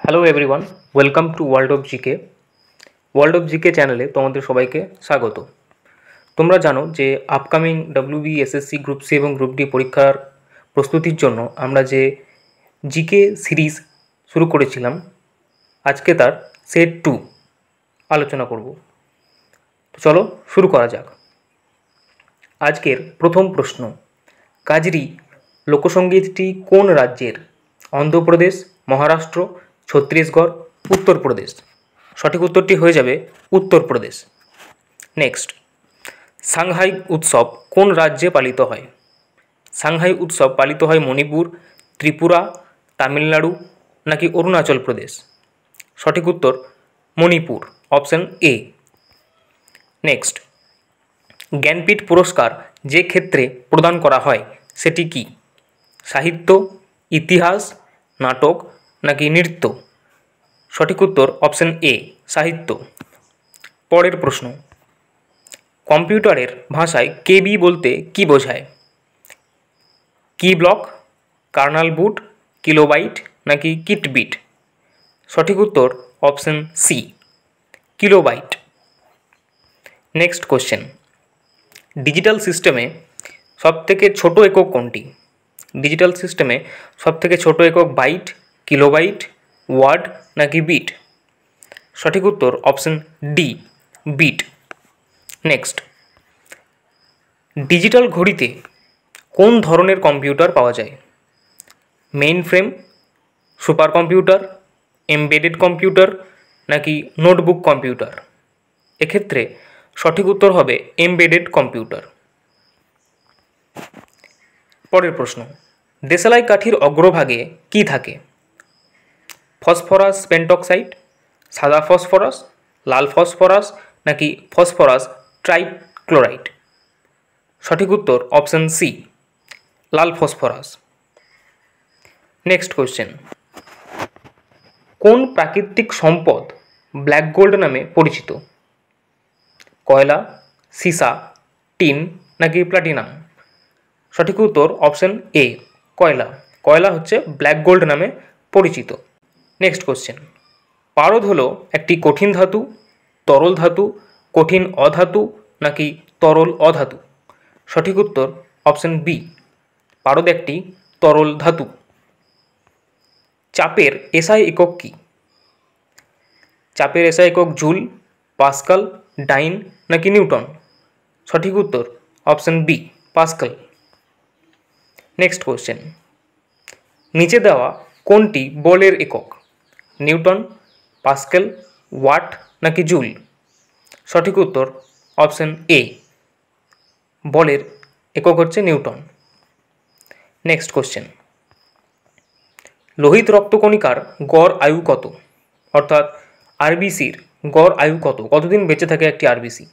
Hello everyone, welcome to world of GK. World of GK চ্যানেলে তোমাদের সবাইকে স্বাগত। তোমরা জানো যে upcoming WB, SSC, group C এবং গ্রুপ ডি পরীক্ষার প্রস্তুতির জন্য আমরা যে জিকে সিরিজ শুরু করেছিলাম, আজকে তার সেট 2 আলোচনা করব। তো চলো শুরু করা যাক। আজকের প্রথম প্রশ্ন, কাজরি লোকসঙ্গীতটি কোন রাজ্যের? অন্ধ্রপ্রদেশ, মহারাষ্ট্র, ছত্তিশগড়, উত্তরপ্রদেশ। সঠিক উত্তরটি হয়ে যাবে উত্তরপ্রদেশ। নেক্সট, সাংহাই উৎসব কোন রাজ্যে পালিত হয়? সাংহাই উৎসব পালিত হয় মণিপুর, ত্রিপুরা, তামিলনাড়ু নাকি অরুণাচল প্রদেশ। সঠিক উত্তর Manipur, option A. Next, Jnanpith পুরস্কার যে ক্ষেত্রে প্রদান করা হয় সেটি কি? সাহিত্য, ইতিহাস, নাটক নাকি নৃত্য। সঠিক উত্তর অপশন এ, সাহিত্য। পরের প্রশ্ন, কম্পিউটারের ভাষায় কেবি বলতে কি বোঝায়? কি ব্লক, কার্নাল বুট, কিলোবাইট নাকি কিটবিট। সঠিক উত্তর option C, kilobyte. Next question, digital সিস্টেমে সবথেকে ছোট একক কোনটি? ডিজিটাল সিস্টেমে সবথেকে ছোট একক বাইট, কিলোবাইট, ওয়ার্ড নাকি বিট। সঠিক উত্তর option D, bit. Next, digital ঘড়িতে কোন ধরনের কম্পিউটার পাওয়া যায়? Mainframe, supercomputer, embedded computer নাকি নোটবুক কম্পিউটার। এক্ষেত্রে সঠিক উত্তর হবে এমবেডেড কম্পিউটার। পরের প্রশ্ন, দেশালাই কাঠির অগ্রভাগে কি থাকে? ফসফরাস পেন্টক্সাইড, সাদা ফসফরাস, লাল ফসফরাস নাকি ফসফরাস ট্রাইক্লোরাইড। সঠিক উত্তর অপশন সি, লাল ফসফরাস। নেক্সট কোশ্চেন, কোন প্রাকৃতিক সম্পদ ব্ল্যাক গোল্ড নামে পরিচিত? কয়লা, সীসা, টিন নাকি প্লাটিনাম। সঠিক উত্তর অপশন এ, কয়লা। কয়লা হচ্ছে ব্ল্যাক গোল্ড নামে পরিচিত। নেক্সট কোশ্চেন, পারদ হলো একটি কঠিন ধাতু, তরল ধাতু, কঠিন অধাতু নাকি তরল অধাতু। সঠিক উত্তর অপশন বি, পারদ একটি তরল ধাতু। চাপের এসআই একক কি? চাপের এসআই একক জুল, পাস্কাল, ডাইন নাকি নিউটন। সঠিক উত্তর option B, pascal. Next question, নিচে দেওয়া কোনটি বলের একক? নিউটন, পাস্কেল, ওয়াট নাকি জুল। সঠিক উত্তর অপশন এ, বলের একক হচ্ছে নিউটন। নেক্সট কোশ্চেন, লোহিত রক্তকণিকার গড় আয়ু কত? অর্থাৎ আরবিসির গড় আয়ু কত? কতদিন বেঁচে থাকে একটি আরবিসি?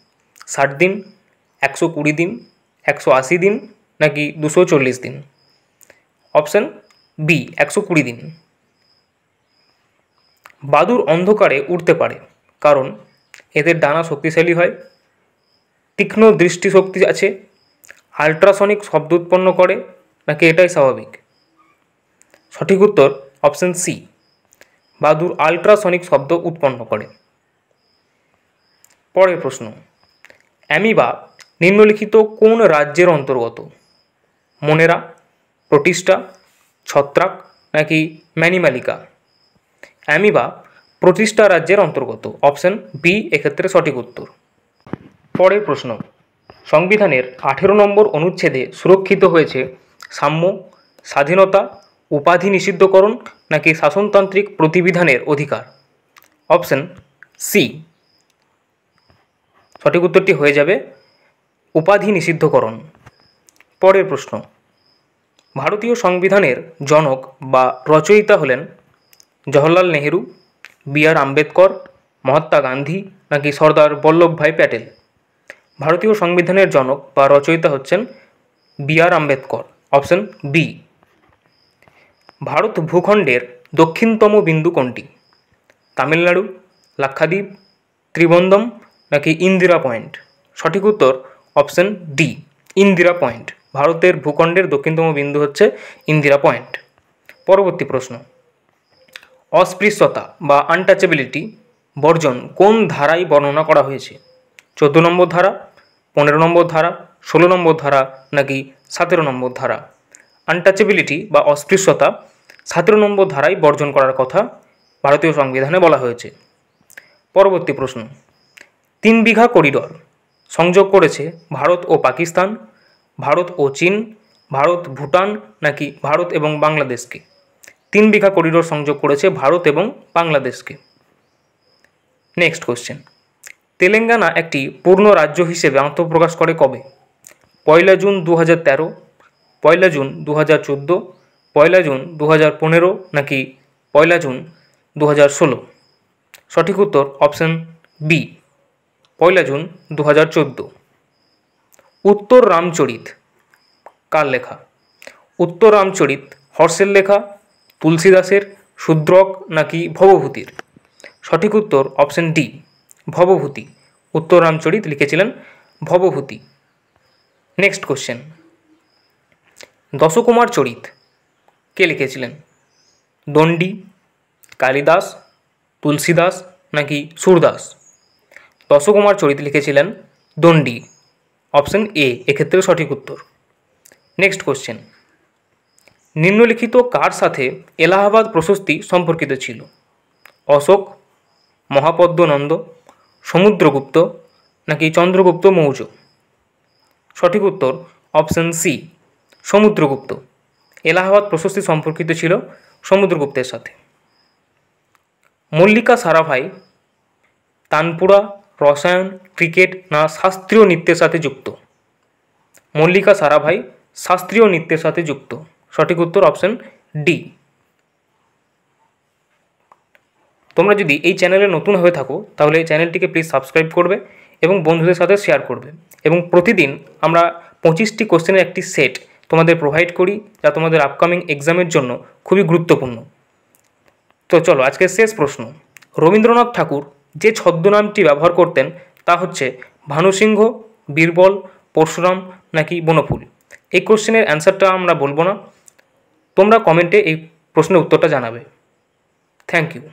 60 দিন, 120 দিন, 180 দিন নাকি 240 দিন। অপশন বি, 120 দিন। বাদুড় অন্ধকারে উড়তে পারে কারণ এদের ডানা শক্তিশালী হয়, তীক্ষ্ণ দৃষ্টিশক্তি আছে, আল্ট্রাসনিক শব্দ উৎপন্ন করে নাকি এটাই স্বাভাবিক। সঠিক উত্তর অপশন সি, বাদুড় আল্ট্রাসনিক শব্দ উৎপন্ন করে। পরের প্রশ্ন, অ্যামিবা নিম্নলিখিত কোন রাজ্যের অন্তর্গত? মনেরা, প্রোটিস্টা, ছত্রাক নাকি ম্যানিমালিকা। অ্যামিবা প্রোটিস্টা রাজ্যের অন্তর্গত, অপশন বি এক্ষেত্রে সঠিক উত্তর। পরের প্রশ্ন, সংবিধানের 18 নম্বর অনুচ্ছেদে সুরক্ষিত হয়েছে সাম্য, স্বাধীনতা, উপাধি নিষিদ্ধকরণ নাকি শাসনতান্ত্রিক প্রতিবিধানের অধিকার। অপশন সি, সঠিক উত্তরটি হয়ে যাবে উপাধি নিষিদ্ধকরণ। পরের প্রশ্ন, ভারতীয় সংবিধানের জনক বা রচয়িতা হলেন জওহরলাল নেহেরু, বি.আর. আম্বেদকর, মহাত্মা গান্ধী নাকি সর্দার বল্লভভাই প্যাটেল। ভারতীয় সংবিধানের জনক বা রচয়িতা হচ্ছেন B R. Ambedkar, option B. Bharat ভূখণ্ডের দক্ষিণতম বিন্দু কোনটি? তামিলনাড়ু, লাক্ষাদ্বীপ, ত্রিবন্দম নাকি ইন্দিরা পয়েন্ট। সঠিক উত্তর অপশন ডি, ইন্দিরা পয়েন্ট। ভারতের ভূখণ্ডের দক্ষিণতম বিন্দু হচ্ছে ইন্দিরা পয়েন্ট। পরবর্তী প্রশ্ন, অস্পৃশ্যতা বা আনটাচেবিলিটি বর্জন কোন ধারায় বর্ণনা করা হয়েছে? 14 নম্বর ধারা, 15 নম্বর ধারা, 16 নম্বর ধারা নাকি 17 নম্বর ধারা? আনটাচেবিলিটি বা অস্পৃশ্যতা 17 নম্বর ধারায় বর্জন করার কথা ভারতীয় সংবিধানে বলা হয়েছে। পরবর্তী প্রশ্ন, 3 বিঘা করিডর সংযোগ করেছে ভারত ও পাকিস্তান, ভারত ও চীন, ভারত ভুটান নাকি ভারত এবং বাংলাদেশকে? 3 বিঘা করিডোর সংযোগ করেছে ভারত এবং বাংলাদেশকে। নেক্সট কোশ্চেন, তেলেঙ্গানা একটি পূর্ণ রাজ্য হিসেবে আত্মপ্রকাশ করে কবে? 1 জুন 2013, 1 জুন 2014, 1 জুন 2015 নাকি 1 জুন 2016? সঠিক উত্তর অপশন বি, 1 জুন 2014। উত্তর রামচরিত কার লেখা? উত্তর রামচরিত হর্ষের লেখা, তুলসীদাসের, শূদ্রক নাকি ভবভূতির? সঠিক উত্তর অপশন ডি, ভবভূতি। উত্তর রামচরিত লিখেছিলেন ভবভূতি। নেক্সট কোশ্চেন, দশকুমার চরিত কে লিখেছিলেন? দণ্ডী, কালিদাস, তুলসীদাস নাকি সুরদাস? দশকুমার চরিত লিখেছিলেন দণ্ডী। অপশন এ এক্ষেত্রে সঠিক উত্তর। নেক্সট কোশ্চেন, নিম্নলিখিত কার সাথে এলাহাবাদ প্রশস্তি সম্পর্কিত ছিল? অশোক, মহাপদ্মনন্দ, সমুদ্রগুপ্ত নাকি চন্দ্রগুপ্ত মৌর্য? সঠিক উত্তর অপশন সি, সমুদ্রগুপ্ত। এলাহাবাদ প্রশস্তি সম্পর্কিত ছিল সমুদ্রগুপ্তের সাথে। মল্লিকা সারাভাই তানপুরা, রসায়ন, ক্রিকেট না শাস্ত্রীয় নৃত্যের সাথে যুক্ত? মল্লিকা সারাভাই শাস্ত্রীয় নৃত্যের সাথে যুক্ত। সঠিক উত্তর অপশন ডি। তোমরা যদি এই চ্যানেলে নতুন হয়ে থাকো তাহলে এই চ্যানেলটিকে প্লিজ সাবস্ক্রাইব করবে এবং বন্ধুদের সাথে শেয়ার করবে। এবং প্রতিদিন আমরা 25টি কোশ্চেনের একটি সেট তোমাদের প্রোভাইড করি, যা তোমাদের আপকামিং এক্সামের জন্য খুবই গুরুত্বপূর্ণ। তো চলো আজকের শেষ প্রশ্ন, রবীন্দ্রনাথ ঠাকুর যে ছদ্মনামটি ব্যবহার করতেন তা হচ্ছে ভানুসিংহ, বীরবল, পরশুরাম নাকি বনফুল? এই কোশ্চেনের অ্যান্সারটা আমরা বলবো না, তোমরা কমেন্টে এই প্রশ্নের উত্তরটা জানাবে। Thank you.